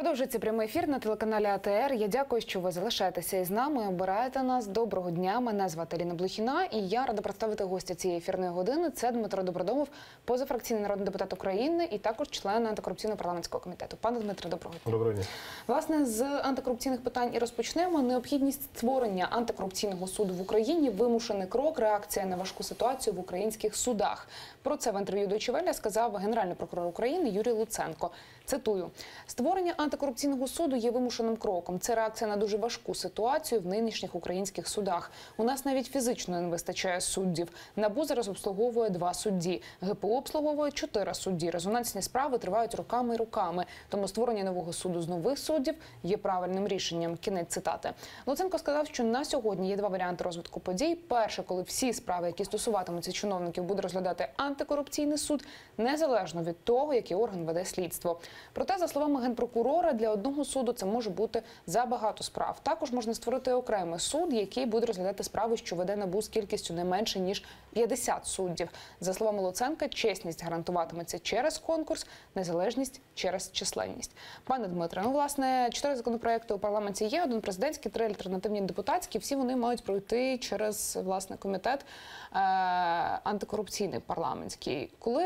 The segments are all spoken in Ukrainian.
Продовжується прямий ефір на телеканалі АТР. Я дякую, що ви залишаєтеся із нами, обираєте нас. Доброго дня, мене звати Аліна Блохіна, і я рада представити гостя цієї ефірної години. Це Дмитро Добродомов, позафракційний народний депутат України і також член антикорупційного парламентського комітету. Пане Дмитро, доброго дня. Доброго дня. Власне, з антикорупційних питань і розпочнемо. Необхідність створення антикорупційного суду в Україні – вимушений крок, реакція на важку ситуацію в українських судах. Про це в інтерв'ю Deutsche Welle сказав генеральний прокурор України Юрій Луценко. Цитую: «Створення антикорупційного суду є вимушеним кроком. Це реакція на дуже важку ситуацію в нинішніх українських судах. У нас навіть фізично не вистачає суддів. НАБУ зараз обслуговує 2 судді. ГПУ обслуговує 4 судді. Резонансні справи тривають роками і роками. Тому створення нового суду з нових суддів є правильним рішенням». Кінець цитати. Луценко сказав, що на сьогодні є 2 варіанти розвитку подій. Перше, коли всі справи, які стосуватимуться чиновників, буде розглядати антикорупційний суд, незалежно від того, який орган веде слідство. Проте, за словами генпрокурора, для одного суду це може бути забагато справ. Також можна створити окремий суд, який буде розглядати справи, що веде НАБУ з кількістю не менше, ніж 50 суддів. За словами Луценка, чесність гарантуватиметься через конкурс, незалежність через численність. Пане Дмитре, власне, 4 законопроекти у парламенті є, 1 президентський, 3 альтернативні депутатські. Всі вони мають пройти через, власне, комітет антикорупційний парламентський. Коли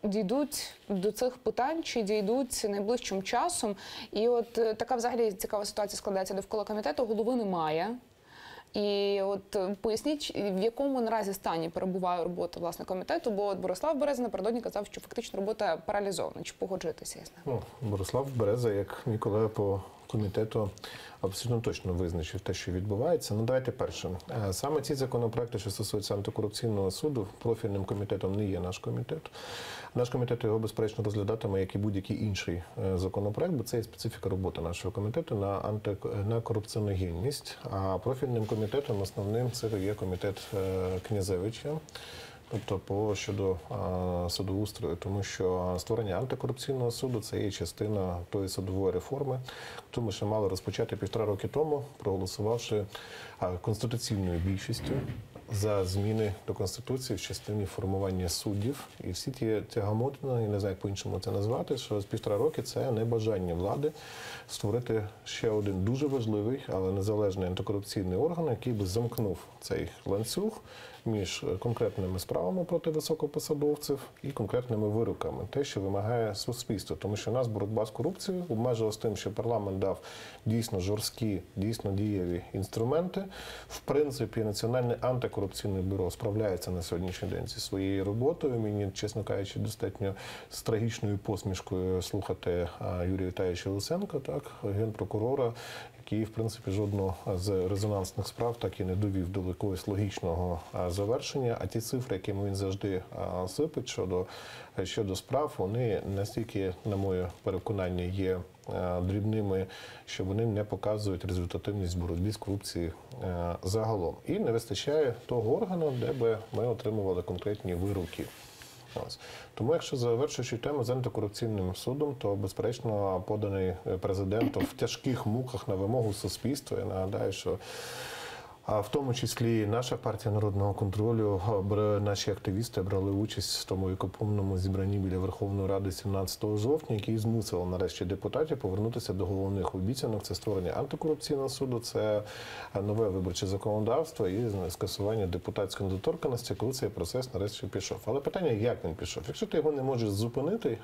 дійдуть до цих питань, чи дійдуть найближчим часом? І от така взагалі цікава ситуація складається довкола комітету, голови немає. І от поясніть, в якому наразі стані перебуває робота, власне, комітету, бо от Борислав Береза напередодні казав, що фактично робота паралізована. Чи погоджуєтеся з ним? Борислав Береза, як мій колега по комітету, абсолютно точно визначив те, що відбувається. Давайте перше. Саме ці законопроекти, що стосуються антикорупційного суду, профільним комітетом не є наш комітет. Наш комітет його, безперечно, розглядатиме, як і будь-який інший законопроект, бо це є специфіка роботи нашого комітету на корупціоногенність. А профільним комітетом основним це є комітет Князевича, тобто щодо судоустрою, тому що створення антикорупційного суду – це є частина тої судової реформи, яку ми ще мали розпочати 1,5 роки тому, проголосувавши конституційною більшістю за зміни до Конституції в частині формування суддів. І всі ті тягамотини, я не знаю, як по-іншому це назвати, що з 1,5 роки це небажання влади створити ще один дуже важливий, але незалежний антикорупційний орган, який би замкнув цей ланцюг між конкретними справами проти високопосадовців і конкретними вироками. Те, що вимагає суспільство. Тому що у нас боротьба з корупцією обмежилась тим, що парламент дав дійсно жорсткі, дійсно дієві інструменти. В принципі, Національне антикорупційне бюро справляється на сьогоднішній день зі своєю роботою. Мені, чесно кажучи, достатньо з трагічною посмішкою слухати Юрія Віталійовича Луценка, генпрокурора, який, в принципі, жодного з резонансних справ так і не довів до якогось логічного завершення. А ті цифри, якими він завжди сипить щодо справ, вони настільки, на моє переконання, є дрібними, що вони не показують результативність боротьби з корупцією загалом. І не вистачає того органу, де би ми отримували конкретні вироки. Тому, якщо завершуючи тему з антикорупційним судом, то, безперечно, поданий президентом в тяжких муках на вимогу суспільства. Я нагадаю, що в тому числі наша партія народного контролю, наші активісти брали участь в тому вікопомному зібранні біля Верховної Ради 17 жовтня, який змусив нарешті депутатів повернутися до головних обіцянок. Це створення антикорупційного суду, це нове виборче законодавство і скасування депутатської недоторканності, коли цей процес нарешті пішов. Але питання, як він пішов? Якщо ти його не можеш зупинити,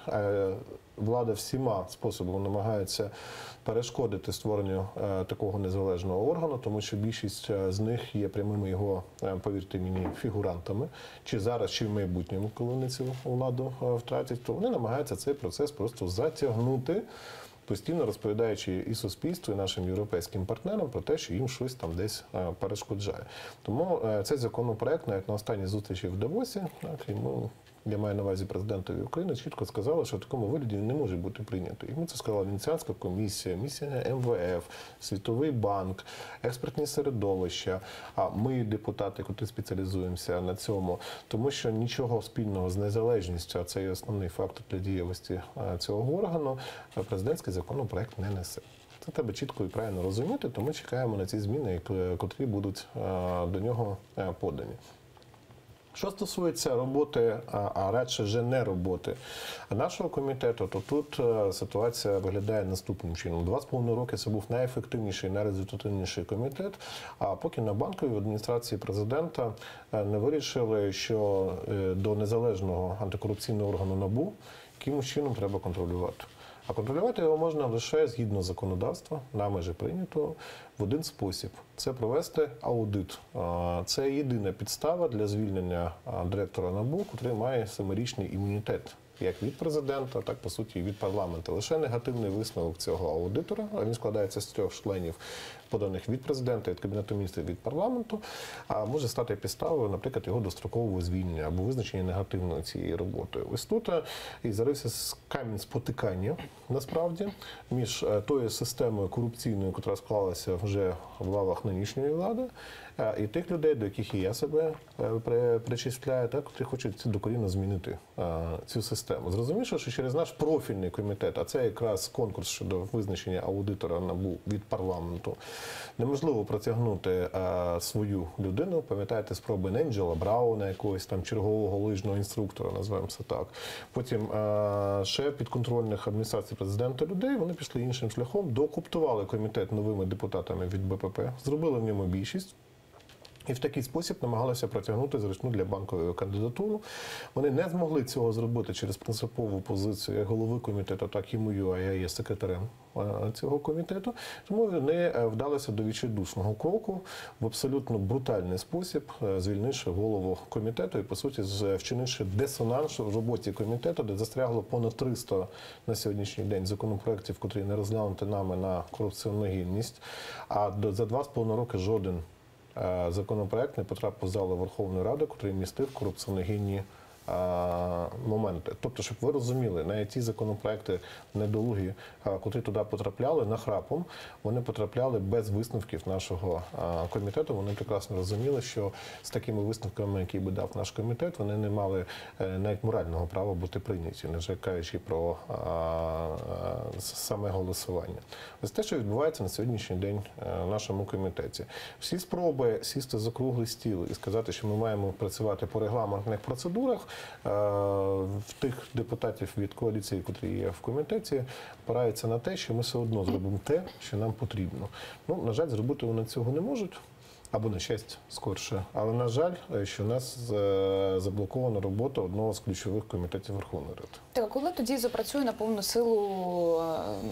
влада всіма способами намагається перешкодити створенню такого незалежного органу, тому що більшість з них є прямими його, повірте мені, фігурантами, чи зараз, чи в майбутньому, коли вони цю владу втратять, то вони намагаються цей процес просто затягнути, постійно розповідаючи і суспільству, і нашим європейським партнерам про те, що їм щось там десь перешкоджає. Тому цей законопроект, навіть на останній зустрічі в Давосі, я маю на увазі президентові України, чітко сказали, що в такому вигляді він не може бути прийнятий. Йому це сказала Венеціанська комісія, місія МВФ, Світовий банк, експертні середовища, а ми, депутати, які спеціалізуємося на цьому, тому що нічого спільного з незалежністю, а це є основний фактор для дієвості цього органу, президентський законопроект не несе. Це треба чітко і правильно розуміти, тому чекаємо на ці зміни, котрі будуть до нього подані. Що стосується роботи, а радше вже не роботи нашого комітету, то тут ситуація виглядає наступним чином. 2,5 роки це був найефективніший, найрезультативніший комітет, а поки на Банковій в адміністрації президента не вирішили, що до незалежного антикорупційного органу НАБУ якимось чином треба контролювати. А контролювати його можна лише згідно законодавства, нами же прийнято, в один спосіб – це провести аудит. Це єдина підстава для звільнення директора НАБУ, який має 7-річний імунітет. Як від президента, так, по суті, і від парламенту. Лише негативний висновок цього аудитора, а він складається з 3 членів, поданих від президента, від Кабінету міністрів, від парламенту, може стати підставою, наприклад, його дострокового звільнення або визначення негативної цієї роботи. Ось тут і зарився камінь спотикання, насправді, між тою системою корупційною, яка склалася вже в лавах нинішньої влади, і тих людей, до яких і я себе причисляю, так, які хочуть докорінно змінити цю систему. Зрозуміло, що через наш профільний комітет, а це якраз конкурс щодо визначення аудитора НАБУ від парламенту, неможливо протягнути свою людину. Пам'ятаєте спроби Ненджела Брауна, якогось там чергового лижного інструктора, називаємо це так. Потім ще підконтрольних адміністрації президента людей, вони пішли іншим шляхом, доокуптували комітет новими депутатами від БПП, зробили в ньому більшість. І в такий спосіб намагалися протягнути зручну для Банкової кандидатуру. Вони не змогли цього зробити через принципову позицію як голови комітету, так і мою, а я є секретарем цього комітету. Тому вони вдалися до відчайдушного кроку в абсолютно брутальний спосіб, звільнивши голову комітету і, по суті, вчинивши дисонанс в роботі комітету, де застрягло понад 300 на сьогоднішній день законопроєктів, котрі не розглянуті нами на корупціоногінність. А за 2,5 роки жоден законопроект не потрапив в залу Верховної Ради, який містив корупціоногенні моменти. Тобто, щоб ви розуміли, навіть ті законопроекти недолугі, котрі туди потрапляли нахрапом, вони потрапляли без висновків нашого комітету. Вони прекрасно розуміли, що з такими висновками, які би дав наш комітет, вони не мали навіть морального права бути прийняті, не вже кажучи про саме голосування. Ось те, що відбувається на сьогоднішній день в нашому комітеті. Всі спроби сісти за круглий стіл і сказати, що ми маємо працювати по регламентних процедурах, в тих депутатів від коаліції, котрі є в комітеті, опираються на те, що ми все одно зробимо те, що нам потрібно. Ну, на жаль, зробити вони цього не можуть. Або, на щастя, скорше. Але, на жаль, що у нас заблокована робота одного з ключових комітетів Верховної Ради. Так, а коли тоді запрацює на повну силу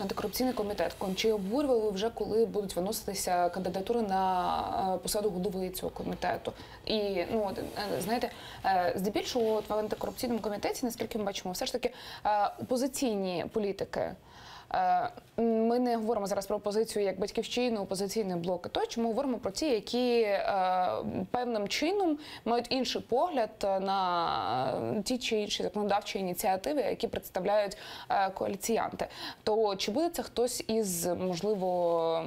антикорупційний комітет? Чи обговорювали ви вже, коли будуть виноситися кандидатури на посаду голови цього комітету? І, ну, знаєте, здебільшого в антикорупційному комітеті, наскільки ми бачимо, все ж таки опозиційні політики. Ми не говоримо зараз про опозицію як батьківщину, опозиційний блок, тощо ми говоримо про ті, які певним чином мають інший погляд на ті чи інші законодавчі ініціативи, які представляють коаліціянти. То чи буде це хтось із, можливо,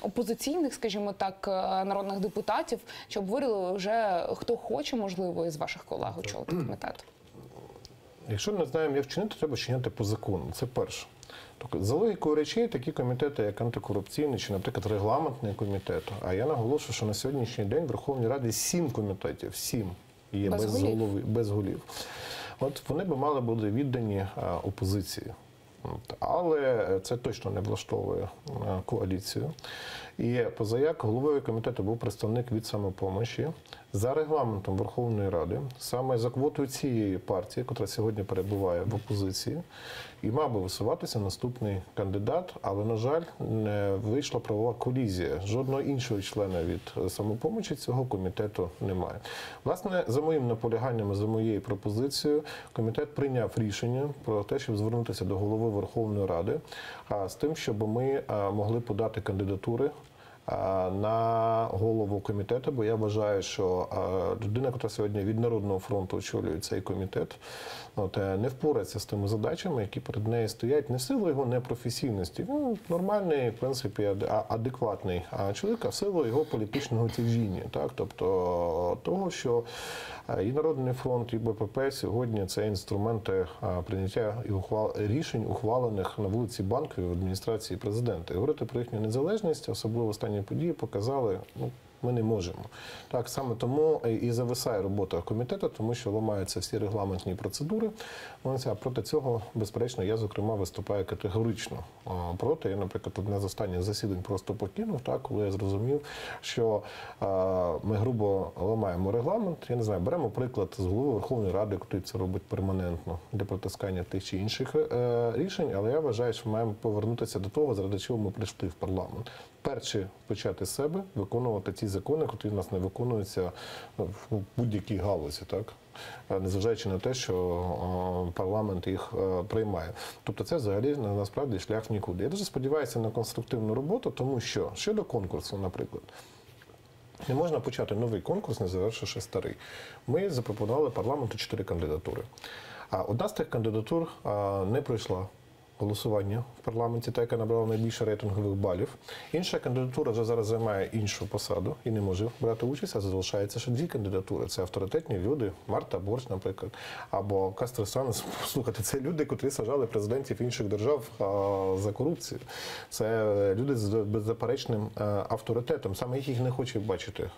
опозиційних, скажімо так, народних депутатів, чи обговорили вже хто хоче, можливо, із ваших колег очолити комітет? Якщо не знаємо, як вчинити, треба вчиняти по закону. Це перше. Тобто, за логікою речей, такі комітети, як антикорупційний чи, наприклад, регламентний комітет, а я наголошую, що на сьогоднішній день в Верховній Раді 7 комітетів, 7 є без голів. От вони би мали бути віддані опозиції. Але це точно не влаштовує коаліцію. І позаяк головою комітету був представник від «Самопомочі». За регламентом Верховної Ради, саме за квотою цієї партії, яка сьогодні перебуває в опозиції, і мав би висуватися наступний кандидат, але, на жаль, не вийшла правова колізія. Жодного іншого члена від «Самопомочі» цього комітету немає. Власне, за моїм наполяганням, за моєю пропозицією, комітет прийняв рішення про те, щоб звернутися до голови Верховної Ради з тим, щоб ми могли подати кандидатури на голову комітету, бо я вважаю, що людина, яка сьогодні від Народного фронту очолює цей комітет, не впорається з тими задачами, які перед нею стоять, не в силу його непрофесійності. Ну, нормальний, в принципі, адекватний чоловік, а в силу його політичного тяжіння. Так? Тобто того, що і Народний фронт, і БПП сьогодні це інструменти прийняття рішень, ухвалених на вулиці Банковій в адміністрації президента. І говорити про їхню незалежність, особливо останні події, показали, Ми не можемо. Так, саме тому і зависає робота комітету, тому що ламаються всі регламентні процедури. А проти цього, безперечно, я, зокрема, виступаю категорично проти. Я, наприклад, одне з останніх засідань просто покинув, так, коли я зрозумів, що ми грубо ламаємо регламент. Я не знаю, беремо приклад з голови Верховної Ради, який це робить перманентно для протискання тих чи інших рішень, але я вважаю, що маємо повернутися до того, заради чого ми прийшли в парламент. Перше, почати з себе, виконувати ті закони, які в нас не виконуються в будь-якій галузі, так? Незважаючи на те, що парламент їх приймає. Тобто це взагалі насправді шлях в нікуди. Я дуже сподіваюся на конструктивну роботу, тому що щодо конкурсу, наприклад, не можна почати новий конкурс, не завершивши старий. Ми запропонували парламенту 4 кандидатури. Одна з тих кандидатур не пройшла голосування в парламенті, та, яка набрала найбільше рейтингових балів. Інша кандидатура вже зараз займає іншу посаду і не може брати участь, а залишається ще 2 кандидатури. Це авторитетні люди, Марта Борщ, наприклад, або Кастро Санес. Слухайте, це люди, котрі саджали президентів інших держав за корупцію. Це люди з беззаперечним авторитетом. Саме їх не хоче бачити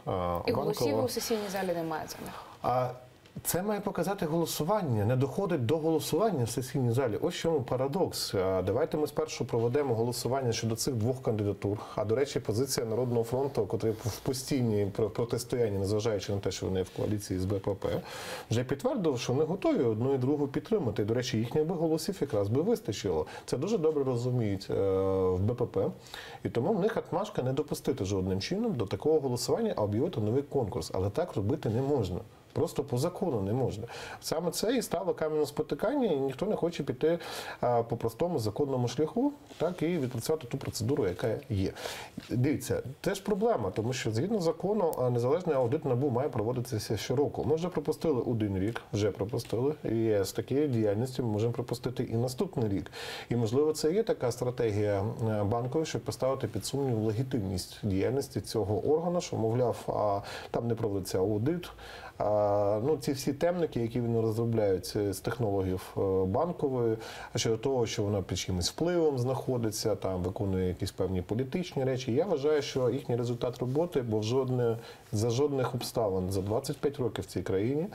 І голосів у сесійній залі немає за них. Це має показати голосування. Не доходить до голосування в сесійній залі. Ось в чому парадокс. Давайте ми спершу проведемо голосування щодо цих 2 кандидатур. А, до речі, позиція Народного фронту, який в постійній протистоянні, незважаючи на те, що вони в коаліції з БПП, вже підтвердив, що вони готові одну і другу підтримати. До речі, їхніх би голосів якраз би вистачило. Це дуже добре розуміють в БПП. І тому в них отмашка не допустити жодним чином до такого голосування, а об'явити новий конкурс. Але так робити не можна. Просто по закону не можна. Саме це і стало каменем спотикання, і ніхто не хоче піти по простому законному шляху, так, і відпрацювати ту процедуру, яка є. Дивіться, це ж проблема, тому що згідно закону незалежний аудит НАБУ має проводитися щороку. Ми вже пропустили 1 рік, і з такої діяльності ми можемо пропустити і наступний рік. І, можливо, це є така стратегія банкової, щоб поставити під сумнів легітимність діяльності цього органу, що, мовляв, там не проводиться аудит. Ці всі темники, які вони розробляють з технологів банкової, щодо того, що вона під чимось впливом знаходиться, там виконує якісь певні політичні речі. Я вважаю, що їхній результат роботи був за жодних обставин за 25 років в цій країні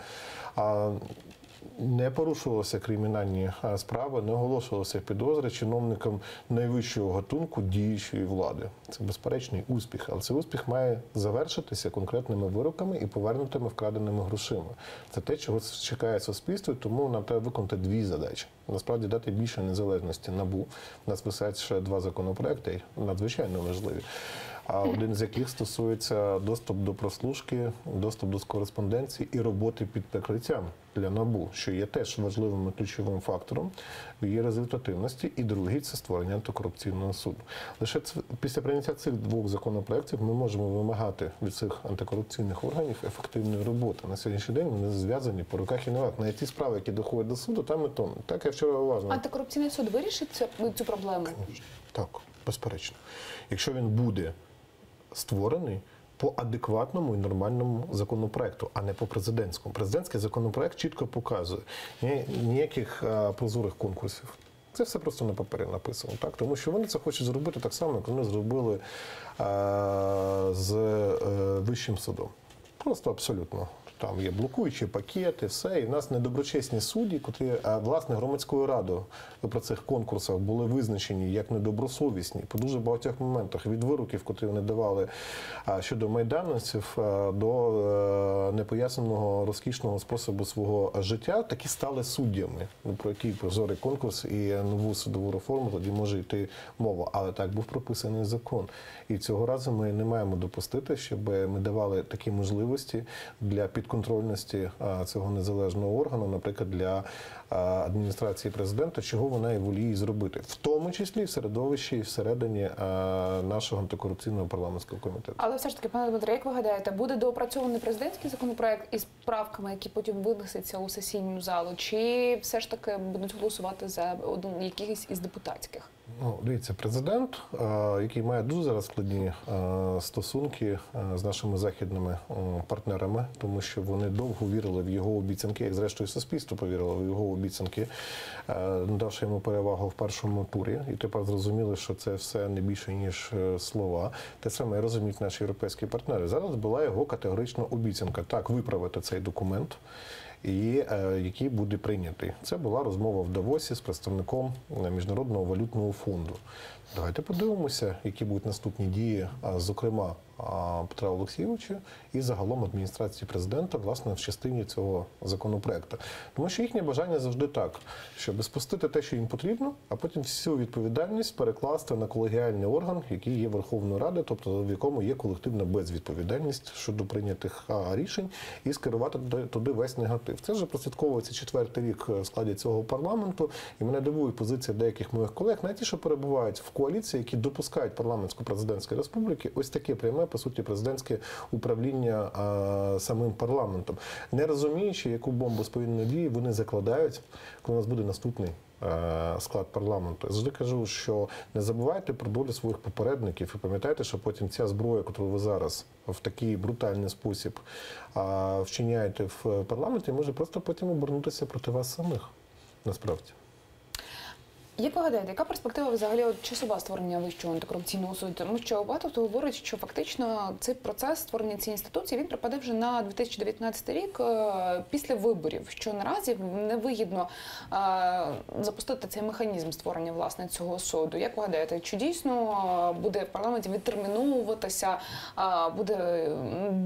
не порушувалися кримінальні справи, не оголошувалися підозри чиновникам найвищого гатунку діючої влади. Це безперечний успіх, але цей успіх має завершитися конкретними вироками і повернутими вкраденими грошима. Це те, чого чекає суспільство, і тому нам треба виконати 2 задачі. Насправді дати більше незалежності НАБУ. У нас висять ще 2 законопроекти, надзвичайно важливі. Один з яких стосується доступ до прослушки, доступ до кореспонденції і роботи під прикриттям для НАБУ, що є теж важливим і ключовим фактором в її результативності. І другий – це створення антикорупційного суду. Лише після прийняття цих 2 законопроєктів ми можемо вимагати від цих антикорупційних органів ефективної роботи. На сьогоднішній день вони зв'язані по руках і ногах. Навіть ті справи, які доходять до суду, там і тому. Так, я вчора уважно. Антикорупційний суд вирішить цю проблему? Так, безперечно. Якщо він буде створений по адекватному і нормальному законопроекту, а не по президентському. Президентський законопроект чітко показує ніяких прозорих конкурсів. Це все просто на папері написано, так? Тому що вони це хочуть зробити так само, як вони зробили з Вищим судом. Просто абсолютно. Там є блокуючі пакети, все. І в нас недоброчесні судді, котрі, власне, громадською радою про цих конкурсах були визначені як недобросовісні по дуже багатьох моментах. Від вироків, котрі вони давали щодо майданівців до непоясненого розкішного способу свого життя, такі стали суддями. Про який прозорий конкурс і нову судову реформу тоді може йти мова. Але так був прописаний закон. І цього разу ми не маємо допустити, щоб ми давали такі можливості для підконтрольності цього незалежного органу, наприклад, для адміністрації президента, чого вона і воліє зробити. В тому числі в середовищі і всередині нашого антикорупційного парламентського комітету. Але все ж таки, пане Дмитре, як ви гадаєте, буде доопрацьований президентський законопроект із правками, які потім винесуться у сесійну залу, чи все ж таки будуть голосувати за якийсь із депутатських? Ну, дивіться, президент, який має дуже зараз складні стосунки з нашими західними партнерами, тому що вони довго вірили в його обіцянки, як зрештою суспільство повірило в його обіцянки, надавши йому перевагу в першому турі. І тепер зрозуміли, що це все не більше, ніж слова. Те саме розуміють наші європейські партнери. Зараз була його категорична обіцянка. Так, виправити цей документ, і який буде прийнятий. Це була розмова в Давосі з представником Міжнародного валютного фонду. Давайте подивимося, які будуть наступні дії, зокрема, Петра Олексійовича і загалом адміністрації президента, власне, в частині цього законопроекту. Тому що їхнє бажання завжди так, щоб спустити те, що їм потрібно, а потім всю відповідальність перекласти на колегіальний орган, який є Верховною Радою, тобто в якому є колективна безвідповідальність щодо прийнятих рішень, і скерувати туди весь негатив. Це вже прослідковується 4-й рік в складі цього парламенту, і мене дивує позиція деяких моїх колег, навіть ті, що перебувають в коаліції, які допускають парламентсько-президентської республіки, ось таке пряме, по суті, президентське управління самим парламентом. Не розуміючи, яку бомбу з повільної дії вони закладають, коли у нас буде наступний склад парламенту. Я завжди кажу, що не забувайте про долю своїх попередників і пам'ятайте, що потім ця зброя, яку ви зараз в такий брутальний спосіб вчиняєте в парламенті, може просто потім обернутися проти вас самих, насправді. Як ви гадаєте, яка перспектива взагалі часова створення Вищого антикорупційного суду? Тому що багато хто говорить, що фактично цей процес створення цієї інституції, він припаде вже на 2019 рік після виборів, що наразі невигідно запустити цей механізм створення, власне, цього суду. Як ви гадаєте, чи дійсно буде в парламенті відтерміновуватися, буде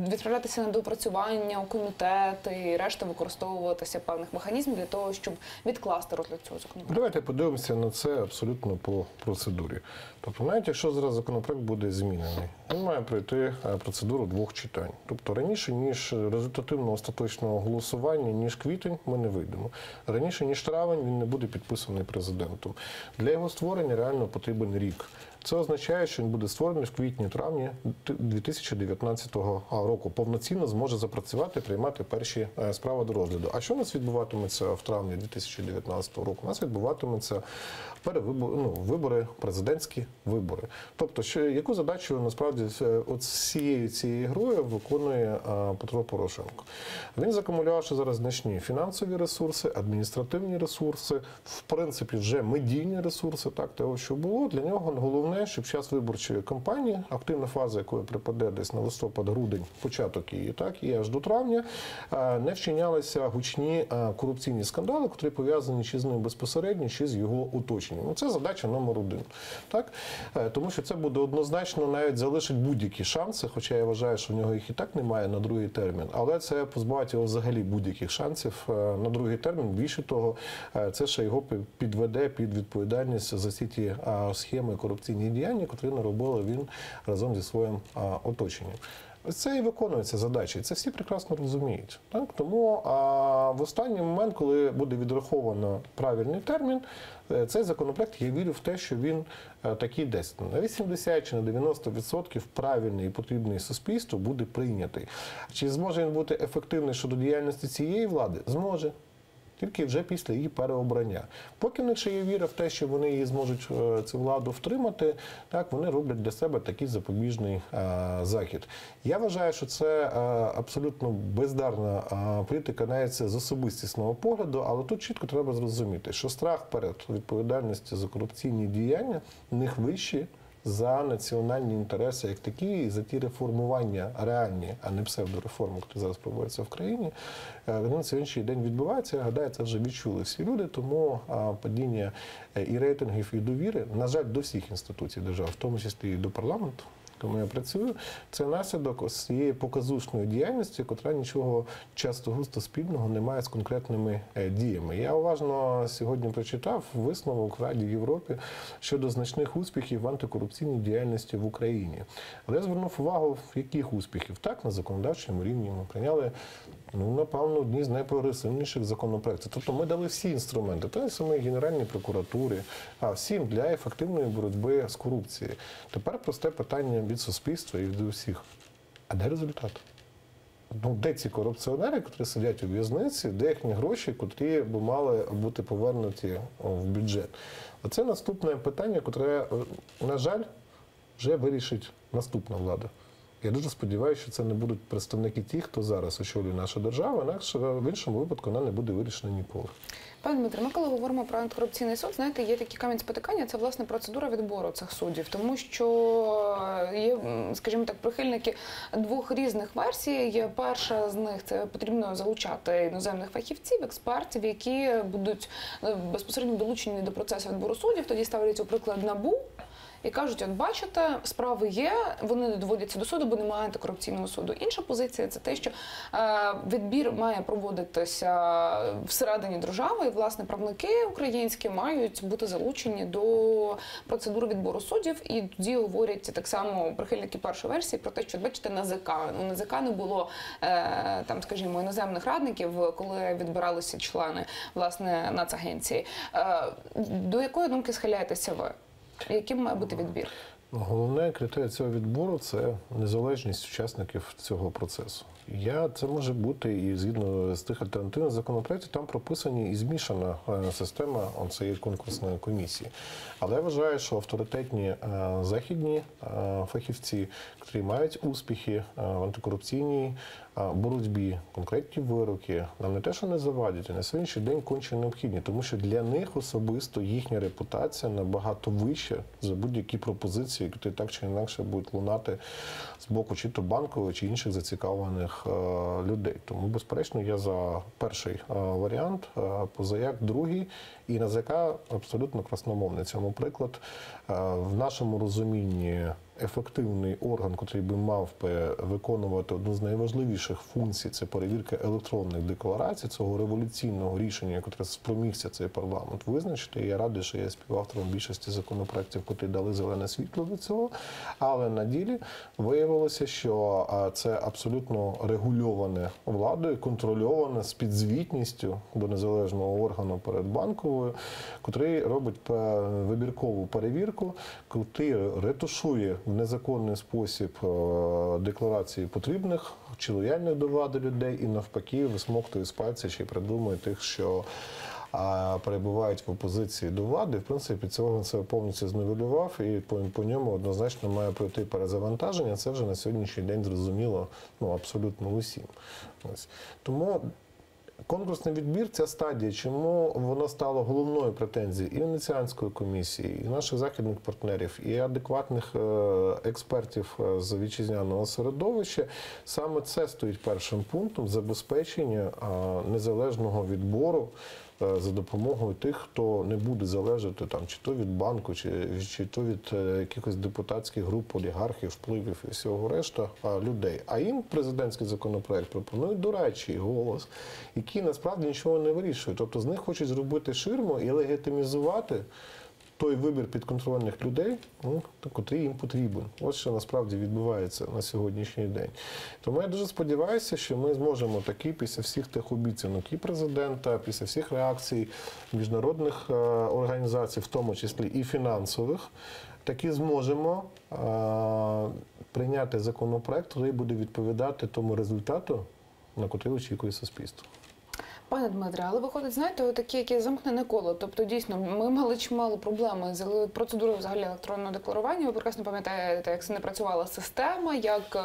відправлятися на доопрацювання у комітети і решта використовуватися певних механізмів для того, щоб відкласти розгляд цього законопроекту? Давайте подивимося на це абсолютно по процедурі. Тобто, навіть якщо зараз законопроект буде змінений, він має пройти процедуру 2 читань. Тобто раніше, ніж результативного остаточного голосування, ніж квітень, ми не вийдемо. Раніше, ніж травень, він не буде підписаний президентом. Для його створення реально потрібен рік. Це означає, що він буде створений в квітні-травні 2019 року. Повноцінно зможе запрацювати, приймати перші справи до розгляду. А що у нас відбуватиметься в травні 2019 року? У нас відбуватиметься вибори, президентські вибори. Тобто, яку задачу насправді от всією цією грою виконує Петро Порошенко? Він закумулювавши зараз значні фінансові ресурси, адміністративні ресурси, в принципі вже медійні ресурси, так, того, що було. Для нього головне, щоб час виборчої кампанії, активна фаза якої припаде десь на листопад-грудень, початок її, так, і аж до травня, не вчинялися гучні корупційні скандали, які пов'язані чи з ним безпосередньо, чи з його оточенням. Це задача номер 1. Так? Тому що це буде однозначно навіть залишить будь-які шанси, хоча я вважаю, що в нього їх і так немає на другий термін, але це позбавить його взагалі будь-яких шансів на другий термін. Більше того, це ще його підведе під відповідальність за всі ті схеми корупційні діяння, які наробили він разом зі своїм оточенням. Ось це і виконується задача, і це всі прекрасно розуміють. Так? Тому в останній момент, коли буде відраховано правильний термін, цей законопроект, я вірю в те, що він такий десь на 80 чи на 90% правильний і потрібний суспільству буде прийнятий. Чи зможе він бути ефективний щодо діяльності цієї влади? Зможе. Тільки вже після її переобрання. Поки в них ще є віра в те, що вони її зможуть цю владу втримати, так, вони роблять для себе такий запобіжний захід. Я вважаю, що це абсолютно бездарна політика, навіть з особистісного погляду, але тут чітко треба зрозуміти, що страх перед відповідальністю за корупційні діяння в них вищий за національні інтереси як такі, і за ті реформування реальні, а не псевдореформи, які зараз проводяться в країні, на сьогоднішній день відбувається. Я гадаю, це вже відчули всі люди, тому падіння і рейтингів, і довіри, на жаль, до всіх інституцій держави, в тому числі і до парламенту, тому я працюю, це наслідок цієї показушної діяльності, яка нічого часто-густо спільного не має з конкретними діями. Я уважно сьогодні прочитав висновок в Раді Європи щодо значних успіхів в антикорупційній діяльності в Україні. Але я звернув увагу, яких успіхів. Так, на законодавчому рівні ми прийняли, напевно, одні з найпрогресивніших законопроєктів. Тобто ми дали всі інструменти, та самої Генеральній прокуратурі, всім для ефективної боротьби з корупцією. Тепер просте питання від суспільства і від усіх. А де результат? ну, де ці корупціонери, які сидять у в'язниці, де їхні гроші, які б мали бути повернуті в бюджет. Оце наступне питання, яке, на жаль, вже вирішить наступна влада. Я дуже сподіваюся, що це не будуть представники тих, хто зараз очолює нашу державу, інакше в іншому випадку вона не буде вирішена ніколи. Пане Дмитре, ми коли говоримо про антикорупційний суд, знаєте, є такий камінь спотикання, це, власне, процедура відбору цих суддів. Тому що є, скажімо так, прихильники двох різних версій. Перша з них – це потрібно залучати іноземних фахівців, експертів, які будуть безпосередньо долучені до процесу відбору суддів. Тоді ставлять у приклад НАБУ. І кажуть, от бачите, справи є, вони не доводяться до суду, бо немає антикорупційного суду. Інша позиція – це те, що відбір має проводитися всередині держави, і, власне, правники українські мають бути залучені до процедури відбору суддів. І тоді говорять так само прихильники першої версії про те, що, бачите, НАЗК. У НАЗК не було, там, скажімо, іноземних радників, коли відбиралися члени, власне, нацагенції. До якої думки схиляєтеся ви? Яким має бути відбір? Головне критерій цього відбору – це незалежність учасників цього процесу. Це може бути і згідно з тих альтернативних законопроєктів, там прописані і змішана система цієї конкурсної комісії. Але я вважаю, що авторитетні західні фахівці, які мають успіхи в антикорупційній боротьбі, конкретні вироки, нам не те, що не завадять, а на сьогоднішній день конче необхідні, тому що для них особисто їхня репутація набагато вища за будь-які пропозиції, які так чи інакше будуть лунати з боку чи то банкової, чи інших зацікавлених людей. Тому, безперечно, я за перший варіант, позаяк другий, і НАЗК абсолютно красномовний цьому приклад. В нашому розумінні ефективний орган, який би мав виконувати одну з найважливіших функцій – це перевірка електронних декларацій, цього революційного рішення, яке спромігся цей парламент визначити. І я радий, що я співавтором більшості законопроєктів, які дали зелене світло до цього. Але на ділі виявилося, що це абсолютно регульоване владою, контрольоване з підзвітністю до незалежного органу перед банковою, який робить вибіркову перевірку, який ретушує в незаконний спосіб декларації потрібних чи лояльних до влади людей і навпаки висмоктує з пальця чи придумує тих, що перебувають в опозиції до влади. В принципі, цього це повністю зневелював і по ньому однозначно має пройти перезавантаження. Це вже на сьогоднішній день зрозуміло абсолютно усім. Тому конкурсний відбір – це стадія, чому воно стало головною претензією і Венеціанської комісії, і наших західних партнерів, і адекватних експертів з вітчизняного середовища. Саме це стоїть першим пунктом забезпечення незалежного відбору за допомогою тих, хто не буде залежати чи то від банку, чи то від якихось депутатських груп, олігархів, впливів і всього решта людей. А їм президентський законопроект пропонує дорадчий голос, який насправді нічого не вирішує. Тобто з них хочуть зробити ширму і легітимізувати той вибір підконтрольних людей, котрий їм потрібен. Ось що насправді відбувається на сьогоднішній день. Тому я дуже сподіваюся, що ми зможемо таки після всіх тих обіцянок і президента, після всіх реакцій міжнародних організацій, в тому числі і фінансових, таки зможемо прийняти законопроект, який буде відповідати тому результату, на котрий очікує суспільство. Пане Дмитре, але виходить, знаєте, таке, яке замкнене коло. Тобто, дійсно, ми мали чимало проблеми з процедурою взагалі електронного декларування. Ви прекрасно пам'ятаєте, як це не працювала система, як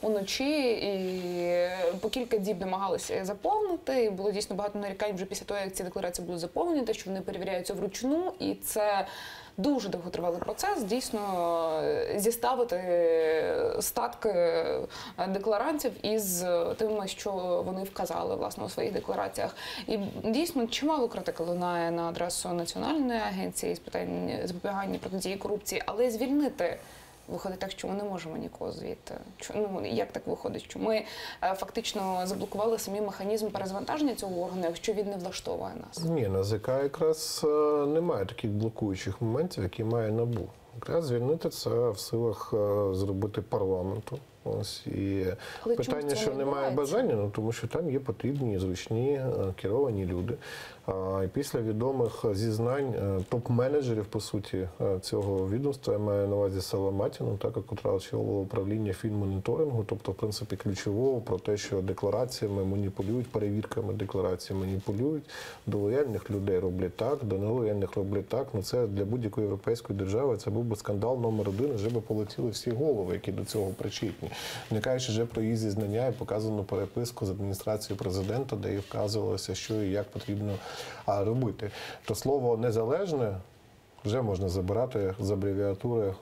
уночі і по кілька діб намагалися заповнити. І було дійсно багато нарікань вже після того, як ці декларації були заповнені, те, що вони перевіряються вручну, і це дуже довготривалий процес, дійсно, зіставити статки декларантів із тими, що вони вказали, власне, у своїх деклараціях. І дійсно, чимало критики лунає на адресу Національної агенції з питань запобігання протидії корупції, але звільнити виходить так, що ми не можемо нікого звідти. Як так виходить, що ми фактично заблокували самі механізм перезвантаження цього органу, якщо він не влаштовує нас? Ні, НАЗК якраз немає таких блокуючих моментів, які має НАБУ. Якраз звільнити це в силах зробити парламенту. Ось і Але чому питання, це що не немає відбувається? бажання, ну тому що там є потрібні, зручні, керовані люди. І після відомих зізнань топ-менеджерів, по суті, цього відомства, я маю на увазі Саламатіну, так, котра очолила управління фінмоніторингу, тобто, в принципі, ключового про те, що деклараціями маніпулюють, перевірками декларацій маніпулюють, до лояльних людей роблять так, до нелояльних роблять так. Ну це для будь-якої європейської держави це був би скандал номер один, вже би полетіли всі голови, які до цього причетні. Не кажучи вже про її зізнання і показану переписку з адміністрацією президента, де їй вказувалося, що і як потрібно робити. То слово «незалежне» вже можна забирати з абревіатури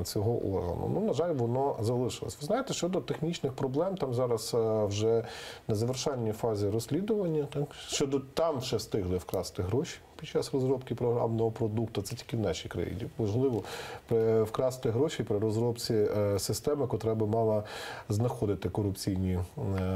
цього органу. Ну, на жаль, воно залишилось. Ви знаєте, щодо технічних проблем, там зараз вже на завершальній фазі розслідування, так, щодо там ще встигли вкрасти гроші під час розробки програмного продукту, це тільки в нашій країні. Можливо, вкрасти гроші при розробці системи, котра би мала знаходити корупційні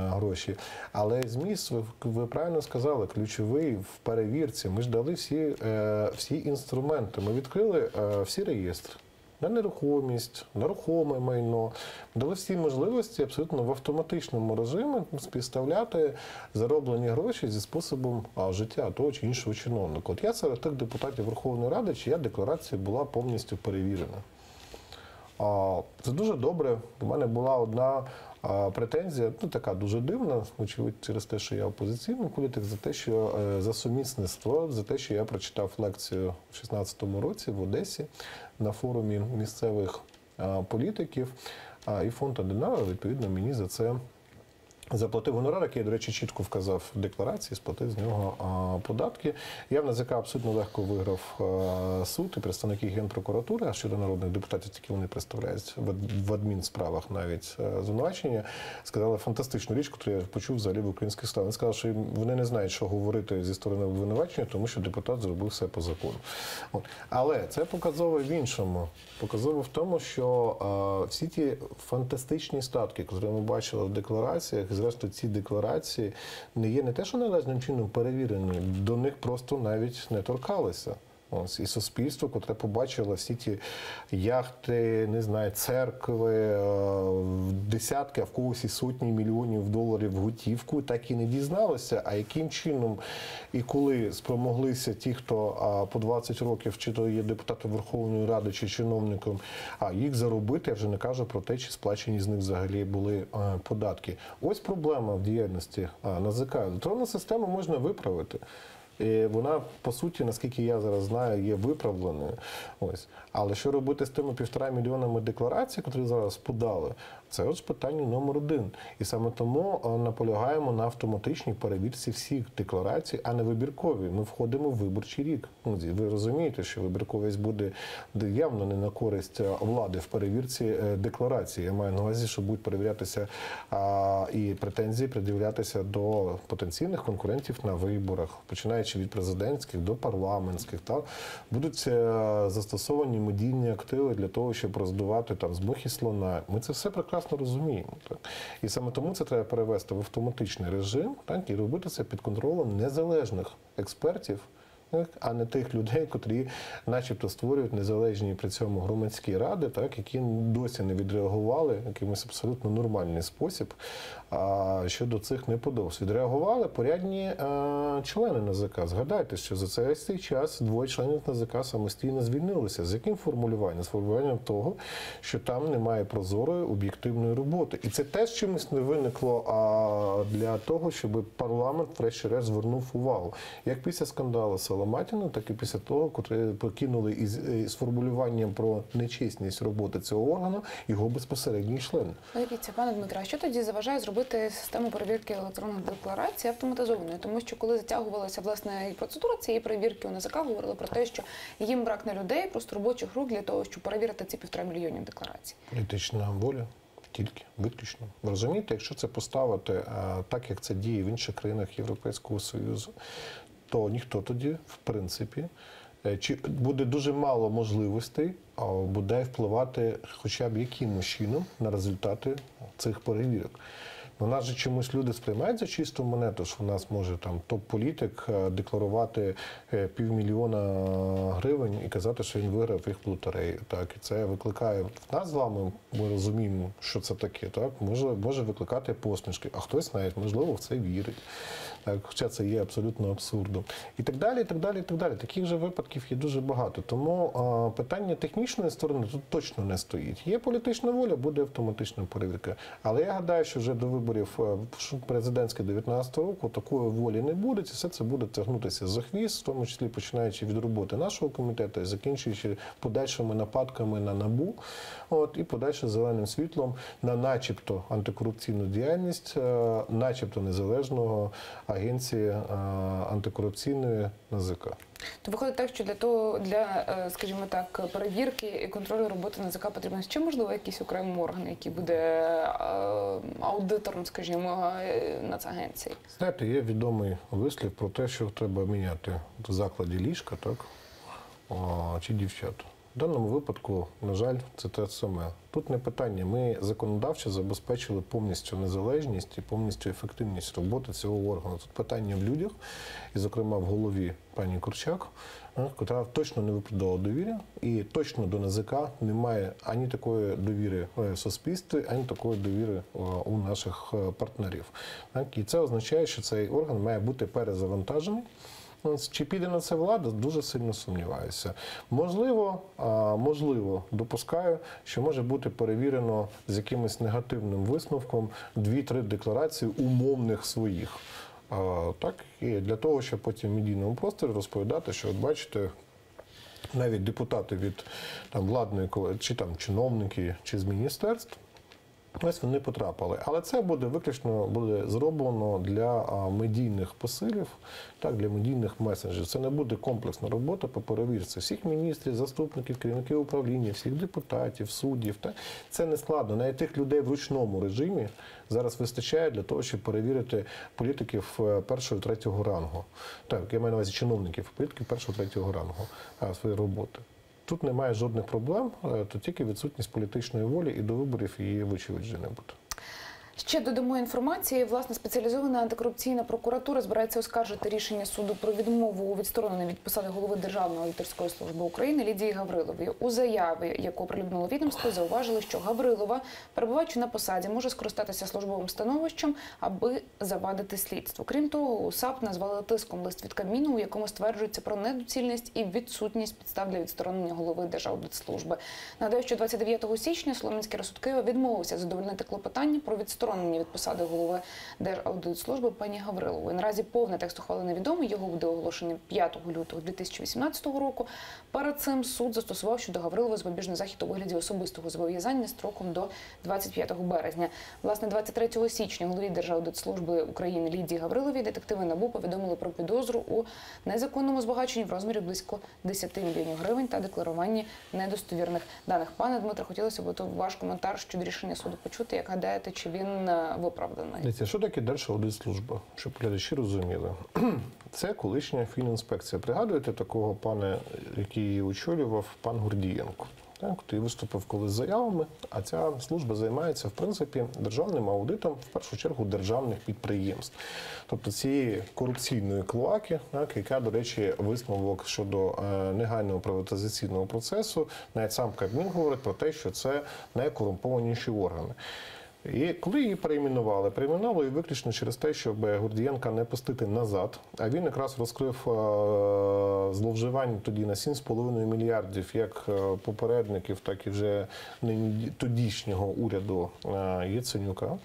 гроші. Але зміст, ви правильно сказали, ключовий в перевірці. Ми ж дали всі інструменти. Ми відкрили всі реєстри. На нерухомість, на рухоме майно. Дали всі можливості абсолютно в автоматичному режимі співставляти зароблені гроші зі способом життя того чи іншого чиновника. От я серед тих депутатів Верховної Ради, чия декларація була повністю перевірена. Це дуже добре. У мене була одна претензія, ну така дуже дивна, очевидь, через те, що я опозиційний політик, за те, що за сумісництво, за те, що я прочитав лекцію в 2016 році в Одесі на форумі місцевих політиків, і фонд Аденауера, відповідно, мені за це заплатив гонорар, який, до речі, чітко вказав в декларації, сплатив з нього податки. Я в НАЗК абсолютно легко виграв суд, і представники Генпрокуратури, а щодо народних депутатів, тільки вони представляють в адмінсправах навіть звинувачення, сказали фантастичну річ, яку я почув взагалі в українських словах. Вони сказали, що вони не знають, що говорити зі сторони обвинувачення, тому що депутат зробив все по закону. От. Але це показово в іншому. Показово в тому, що всі ті фантастичні статки, які ми бачили в деклараціях, зрештою, ці декларації не є не те, що належним чином перевірені, до них просто навіть не торкалися. Ось, і суспільство, котре побачило всі ті яхти, не знаю, церкви, десятки, а в когось і сотні мільйонів доларів в готівку, так і не дізналося, а яким чином і коли спромоглися ті, хто по 20 років, чи то є депутатом Верховної Ради, чи чиновником, їх заробити, я вже не кажу про те, чи сплачені з них взагалі були податки. Ось проблема в діяльності НАЗК. Електронну систему можна виправити. І вона, по суті, наскільки я зараз знаю, є виправленою. Ось. Але що робити з тими 1,5 мільйонами декларацій, які зараз подали, це ось питання номер один. І саме тому наполягаємо на автоматичній перевірці всіх декларацій, а не вибірковій. Ми входимо в виборчий рік. Ви розумієте, що вибірковість буде явно не на користь влади в перевірці декларацій. Я маю на увазі, що будуть перевірятися і претензії пред'являтися до потенційних конкурентів на виборах, починаючи від президентських до парламентських. Так? Будуть застосовані медійні активи для того, щоб роздувати там з мухи слона. Ми це все прекрасно розуміємо. Так? І саме тому це треба перевести в автоматичний режим, так? І робити це під контролем незалежних експертів, а не тих людей, котрі начебто створюють незалежні при цьому громадські ради, так, які досі не відреагували в якимось абсолютно нормальний спосіб щодо цих неподобств. Відреагували порядні члени НАЗК. Згадайте, що за цей час 2 членів НАЗК самостійно звільнилися. З яким формулюванням? З формулюванням того, що там немає прозорої, об'єктивної роботи. І це теж чимось не виникло для того, щоб парламент врешті-решт звернув увагу. Як після скандалу Саламатіна, так і після того, котрі покинули із формулюванням про нечесність роботи цього органу його безпосередній член. Дивіться, пане Дмитре, а що тоді заважає зробити систему перевірки електронних декларацій автоматизованою? Тому що коли затягувалася власне і процедура цієї перевірки, у НАЗК говорили про те, що їм бракне людей, просто робочих рук для того, щоб перевірити ці 1,5 мільйонів декларацій. Політична воля. Тільки, виключно. Ви розумієте, якщо це поставити так, як це діє в інших країнах Європейського Союзу, то ніхто тоді, в принципі, чи буде дуже мало можливостей бодай впливати хоча б якимось чином на результати цих перевірок. У нас же чомусь люди сприймають за чисту монету, що в нас може там топ-політик декларувати 500 000 гривень і казати, що він виграв їх в лотерею. Так, і це викликає в нас з вами, ми розуміємо, що це таке. Так, може викликати посмішки, а хтось навіть, можливо, в це вірить. Так, хоча це є абсолютно абсурдом. І так далі, і так далі, і так далі. Таких же випадків є дуже багато. Тому питання технічної сторони тут точно не стоїть. Є політична воля, буде автоматична перевірка. Але я гадаю, що вже до виборів президентських 2019 року такої волі не буде. І все це буде тягнутися за хвіст, в тому числі починаючи від роботи нашого комітету і закінчуючи подальшими нападками на НАБУ, і подальше зеленим світлом на начебто антикорупційну діяльність, начебто незалежного агенції антикорупційної НАЗК. То виходить так, що для, скажімо так, перевірки і контролю роботи НАЗК потрібно ще, можливо, якийсь окремий орган, який буде аудитором, скажімо, Нацагенції? Знаєте, є відомий вислів про те, що треба міняти в закладі ліжка, так, чи дівчат. В даному випадку, на жаль, це те саме. Тут не питання. Ми законодавчо забезпечили повністю незалежність і повністю ефективність роботи цього органу. Тут питання в людях, і, зокрема, в голові пані Корчак, яка точно не виправдала довір'я, і точно до НАЗК немає ані такої довіри в суспільстві, ані такої довіри у наших партнерів. І це означає, що цей орган має бути перезавантажений. Чи піде на це влада, дуже сильно сумніваюся. Можливо, допускаю, що може бути перевірено з якимось негативним висновком 2-3 декларації умовних своїх. Так, і для того, щоб потім в медійному просторі розповідати, що, от бачите, навіть депутати від владної чи чиновники, чи з міністерств, ось вони потрапили. Але це буде виключно зроблено для медійних посилів, так, для медійних месенджерів. Це не буде комплексна робота по перевірці всіх міністрів, заступників, керівників управління, всіх депутатів, суддів. Так. Це не складно. Навіть тих людей в ручному режимі зараз вистачає для того, щоб перевірити політиків першого і третього рангу. Так, я маю на увазі чиновників, політиків першого і третього рангу своєї роботи. Тут немає жодних проблем, тут тільки відсутність політичної волі, і до виборів її, вочевидь, вже не буде. Ще додамо інформації. Власне, спеціалізована антикорупційна прокуратура збирається оскаржити рішення суду про відмову у відстороненні від посади голови Державної аудиторської служби України Лідії Гаврилової. У заяві, яку оприлюднило відомство, зауважили, що Гаврилова, перебуваючи на посаді, може скористатися службовим становищем, аби завадити слідству. Крім того, у САП назвали тиском лист від Кабміну, у якому стверджується про недоцільність і відсутність підстав для відсторонення голови Держаудитслужби. Нагадаю, що 29 січня Солом'янський розсуд Києва відмовився задовольнити клопотання про відсторонення від посади голови Держаудитслужби пані Гаврилової. Наразі повний текст ухвали невідомий, його буде оголошений 5 лютого 2018 року. Перед цим суд застосував щодо Гаврилової запобіжний захід у вигляді особистого зобов'язання строком до 25 березня. Власне, 23 січня голові Держаудитслужби України Лідії Гавриловій детективи НАБУ повідомили про підозру у незаконному збагаченні в розмірі близько 10 мільйонів гривень та декларуванні недостовірних даних. Пане Дмитре, хотілося б ваш коментар щодо рішення суду почути. Як гадаєте, чи він виправданий? Дивіться, що таке Держаудитслужба? Щоб глядачі розуміли. Це колишня фінінспекція. Пригадуєте такого пана, який її очолював, пан Гордієнко? Так, той виступив колись з заявами, а ця служба займається, в принципі, державним аудитом, в першу чергу, державних підприємств. Тобто цієї корупційної клоаки, так, яка, до речі, висновок щодо негайного приватизаційного процесу, навіть сам Кабмін говорить про те, що це найкорумпованіші органи. І коли її перейменували її виключно через те, щоб Гордієнка не пустити назад, а він якраз розкрив зловживання тоді на 7,5 мільярдів як попередників, так і вже тодішнього уряду Яценюка.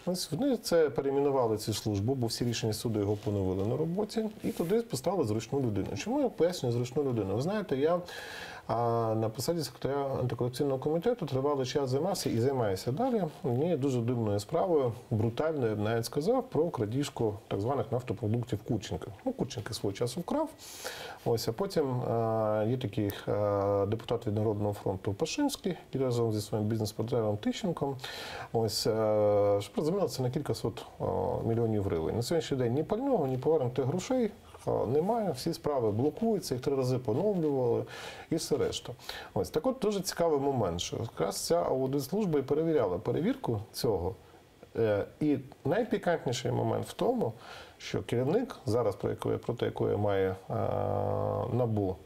Ось вони це перейменували цю службу, бо всі рішення суду його поновили на роботі, і туди поставили зручну людину. Чому я пояснюю зручну людину? Ви знаєте, я на посаді секретаря антикорупційного комітету тривалий час займався і займаюся далі однією дуже дивною справою, брутальною, я б навіть сказав, про крадіжку так званих нафтопродуктів Курченка. Курченка свого часу вкрав. Ось, а потім є такий депутат від Народного фронту Пашинський, який разом зі своїм бізнес-партнером Тищенком. Ось, щоб розуміло, це на кількасот мільйонів гривень. На сьогоднішній день ні пального, ні повернутих грошей немає, всі справи блокуються, їх 3 рази поновлювали і все решта. Ось, так от дуже цікавий момент, що якраз ця аудитслужба і перевіряла перевірку цього І найпікантніший момент в тому, що керівник, зараз проти якої має НАБУ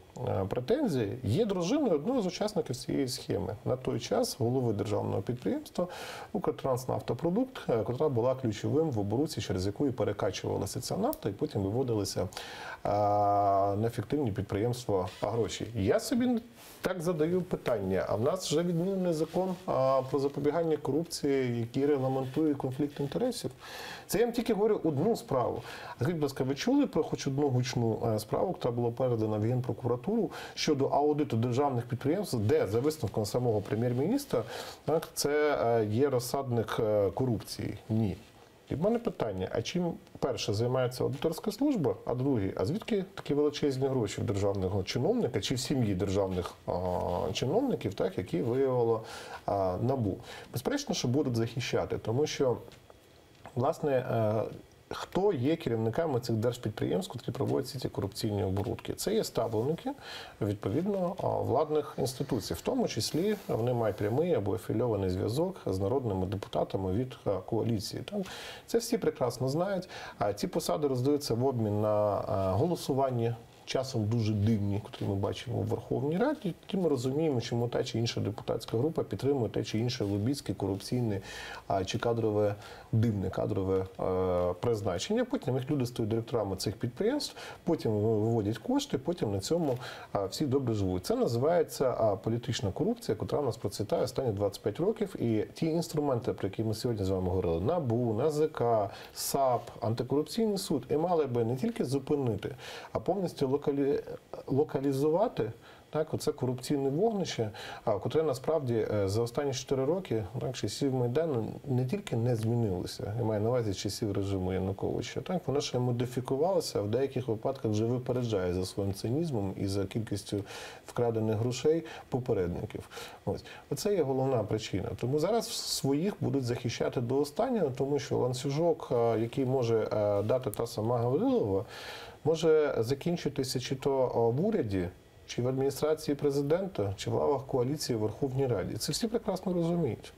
претензії, є дружиною одного з учасників цієї схеми. На той час голови державного підприємства «Укртранснафтопродукт», яка була ключовим в оборудці, через яку і перекачувалася ця нафта, і потім виводилися на фіктивні підприємства гроші. Я собі так задаю питання, а в нас вже відмінений закон про запобігання корупції, який регламентує конфлікт інтересів. Це я вам тільки говорю одну справу. А скажіть, будь ласка, ви чули про хоч одну гучну справу, яка була передана в Генпрокуратуру щодо аудиту державних підприємств, де, за висновком самого прем'єр-міністра, це є розсадник корупції? Ні. І в мене питання, а чим перше займається аудиторська служба, а друге, а звідки такі величезні гроші в державного чиновника чи в сім'ї державних чиновників, так, які виявило НАБУ? Безперечно, що будуть захищати, тому що, власне, хто є керівниками цих держпідприємств, які проводять ці корупційні оборудки? Це є ставленики, відповідно, владних інституцій. В тому числі вони мають прямий або афільований зв'язок з народними депутатами від коаліції. Це всі прекрасно знають. Ці посади роздаються в обмін на голосування, часом дуже дивні, які ми бачимо у Верховній Раді, тоді ми розуміємо, чому та чи інша депутатська група підтримує те чи інше лобістське, корупційне чи кадрове, дивне кадрове призначення. Потім їх люди стають директорами цих підприємств, потім виводять кошти, потім на цьому всі добре живуть. Це називається політична корупція, яка в нас процвітає останні 25 років. І ті інструменти, про які ми сьогодні з вами говорили, НАБУ, НАЗК, САП, антикорупційний суд, і мали би не тільки зупинити, а повністю локалізувати оце корупційне вогнище, котре насправді за останні 4 роки часів Майдану не тільки не змінилося, я маю на увазі часів режиму Януковича, воно ще модифікувалося, а в деяких випадках вже випереджає за своїм цинізмом і за кількістю вкрадених грошей попередників. Оце є головна причина. Тому зараз своїх будуть захищати до останнього, тому що ланцюжок, який може дати та сама Гаврилова, може закінчитися чи то в уряді, чи в адміністрації президента, чи в лавах коаліції в Верховній Раді. Це всі прекрасно розуміють.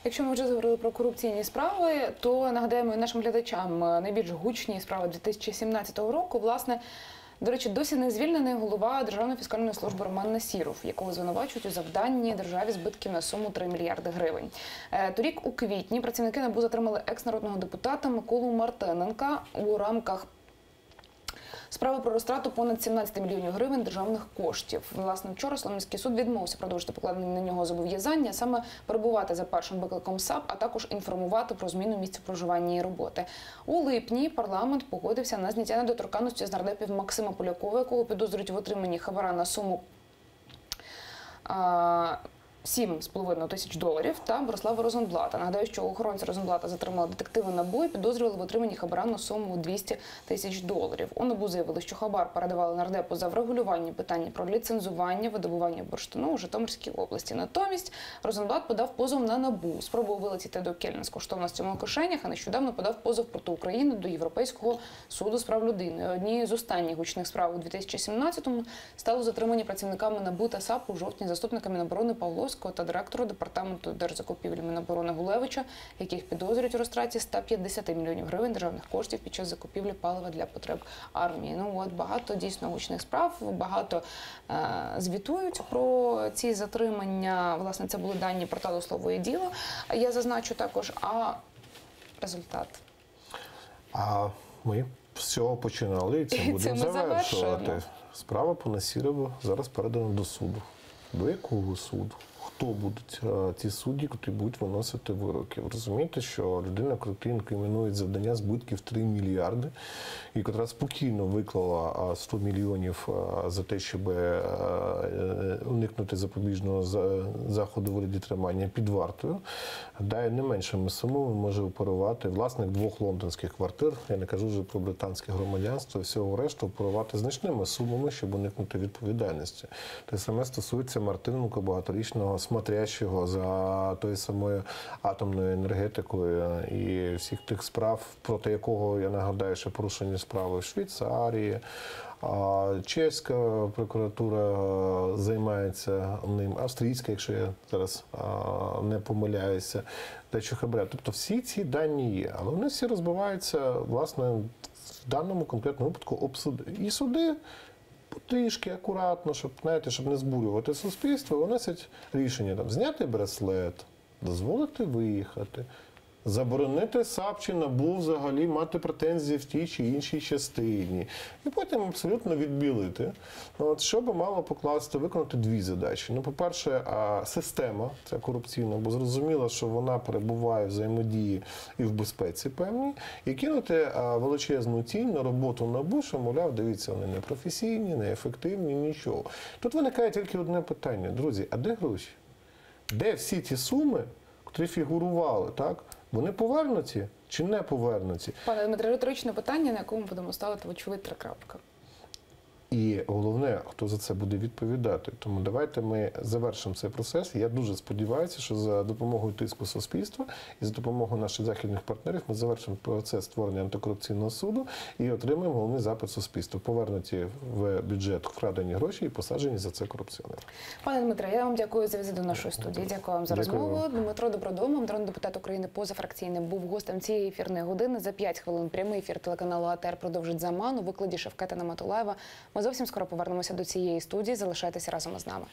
Якщо ми вже заговорили про корупційні справи, то нагадаємо нашим глядачам найбільш гучні справи 2017 року. Власне, до речі, досі не звільнений голова Державної фіскальної служби Роман Насіров, якого звинувачують у завданні державі збитків на суму 3 мільярди гривень. Торік у квітні працівники НАБУ затримали екс-народного депутата Миколу Мартиненка у рамках справи про розтрату понад 17 мільйонів гривень державних коштів. Власне, вчора Солом'янський суд відмовився продовжити покладені на нього зобов'язання, саме перебувати за першим викликом САП, а також інформувати про зміну місця проживання і роботи. У липні парламент погодився на зняття недоторканності з нардепів Максима Полякова, якого підозрюють в отриманні хабара на суму 7,5 тисяч доларів, та Борислава Розенблата. Нагадаю, що охоронці Розенблата затримали детективи НАБУ і підозрювали в отриманні хабара на суму 200 тисяч доларів. У НАБУ заявили, що хабар передавали нардепу за врегулювання питання про ліцензування, видобування бурштину у Житомирській області. Натомість Розенблат подав позов на НАБУ, спробував вилетіти до Кельна з коштовностями у кишенях, а нещодавно подав позов проти України до Європейського суду з прав людини. Однією з останніх гучних справ у 2017-му стало затримання працівниками НАБУ та САП у жовтні заступника Міноборони Павло та директора департаменту держзакупівлі Міноборони Гулевича, яких підозрюють у розтраті 150 мільйонів гривень державних коштів під час закупівлі палива для потреб армії. Багато дійсно гучних справ, багато звітують про ці затримання. Власне, це були дані порталу «Слово і діло». Я зазначу також, а результат? А ми з цього починали, і це будемо завершувати. Справа по Насірову зараз передана до суду. До якого суду? Хто будуть ті судді, які будуть виносити вироки? Ви розумієте, що людина, яку інкримінують завдання збитків 3 мільярди, і яка спокійно виклала 100 мільйонів за те, щоб уникнути запобіжного заходу у вигляді тримання під вартою, дає не меншими сумами може оперувати власник 2 лондонських квартир, я не кажу вже про британське громадянство, всього решту оперувати значними сумами, щоб уникнути відповідальності. Те саме стосується Мартиненка, багаторічного смотрящого за тою самою атомною енергетикою і всіх тих справ, проти якого, я нагадаю, що порушені справи в Швейцарії, чеська прокуратура займається ним, австрійська, якщо я зараз не помиляюся, та Чухабря. Тобто всі ці дані є, але вони всі розбиваються, власне, в даному конкретному випадку об суди. І суди потрішки, акуратно, щоб, знаєте, щоб не збурювати суспільство, виносять рішення там, зняти браслет, дозволити виїхати, заборонити САП чи НАБУ взагалі мати претензії в тій чи іншій частині. І потім абсолютно відбілити. От, що би мало покласти, виконати дві задачі. Ну, по-перше, система ця корупційна, бо зрозуміло, що вона перебуває в взаємодії і в безпеці певній, і кинути величезну тінь на роботу НАБУ, що, мовляв, дивіться, вони не професійні, не ефективні, нічого. Тут виникає тільки одне питання. Друзі, а де гроші? Де всі ті суми, які фігурували, так? Вони повернуті чи не повернуті? Пане Дмитре, риторичне питання, на якому будемо ставити, вочевидь, 3 крапки. І головне, хто за це буде відповідати. Тому давайте ми завершимо цей процес. Я дуже сподіваюся, що за допомогою тиску суспільства і за допомогою наших західних партнерів ми завершимо процес створення антикорупційного суду і отримаємо головний запит суспільства. Повернуті в бюджет вкрадені гроші і посаджені за це корупціонери. Пане Дмитре, я вам дякую за візит до нашої студії. Дякую вам за Дякую розмову. вам. Дмитро Добродомов, народний депутат України позафракційним, був гостем цієї ефірної години. За 5 хвилин прямий ефір телеканалу АТR продовжить «Заман» у викладі Шевкета Наматулаєва. Ми зовсім скоро повернемося до цієї студії. Залишайтеся разом із нами.